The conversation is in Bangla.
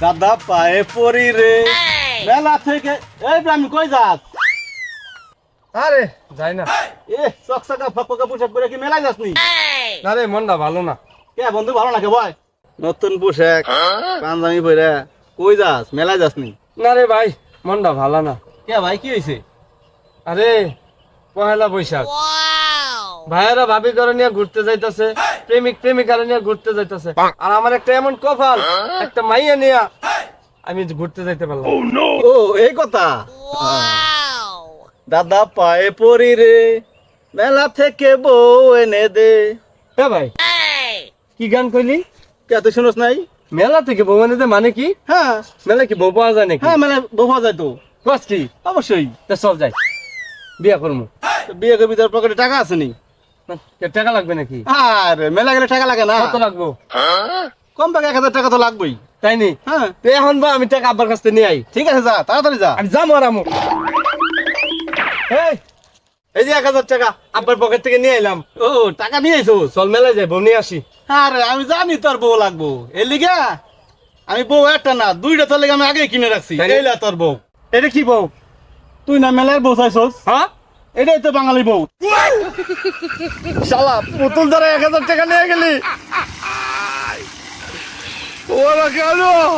দাদা পায়ে পড়ি রে মেলা থেকে। এই আমি কই যাস? আরে যাই না। এ চকচকা ফকফকা পোশাক পরে কি মেলায় যাসনি? না রে, মনটা ভালো না। কে বন্ধু ভালো নাকি ভাই? নতুন পোশাক পাঞ্জাবি পরে কই যাস? মেলায় যাসনি? না রে ভাই, মনটা ভালো না। কে ভাই কি হইছে? আরে পহেলা বৈশাখ, ভাইয়েরা ভাবি করে নিয়ে ঘুরতে যাইতাছে, প্রেমিক প্রেমিকারা নিয়ে ঘুরতে যাইতাছে, আর আমার একটা এমন কপাল, একটা মাইয়া নিয়ে আমি ঘুরতে যাইতে পারলাম। ও এই কথা। দাদা পায়ে পড়ি রে মেলা থেকে বউ এনে দে। হ্যাঁ ভাই, কি গান কইলি? কে তুই শুনোস নাই? মেলা থেকে বউ এনে দে মানে কি? হ্যাঁ মেলা কি বউ পাওয়া যায় নাকি? হ্যাঁ মেলায় বউ পাওয়া যায় তো। কস কি? অবশ্যই। তা চল যাই, বিয়া করবো। তো বিয়ে করবি, তোর পকেটে টাকা আছে নি? টাকা লাগবে নাকি? আরে মেলা গেলে টাকা লাগে না? কত লাগবো? কম টাকা 1,000 টাকা তো লাগবেই। তাই নি? হ্যাঁ তো এখন বা আমি টাকা আব্বার কাছ থেকে নিয়ে আই। ঠিক আছে, যা তাড়াতাড়ি যা। আমি যাবো আর আমু। এই, এই যে 1000 টাকা আব্বার পকেট থেকে নিয়ে এলাম। ও টাকা নিয়ে আইছো? চল মেলায় যাই, বউ নিয়ে আসি। আরে আমি জানি তোর বউ লাগবো, এর লিগা আমি বউ একটা না দুইটা তোর লেগে আমি আগে কিনে রাখছি। তাই না? এইলা তোর বউ। এটা কি বউ? তুই না মেলার বউ চাইছস? হ্যাঁ, এটাই তো বাঙালি বউ। শালা পুতুল ধরে 1000 টাকা নিয়ে গেলি। ওরা কেন?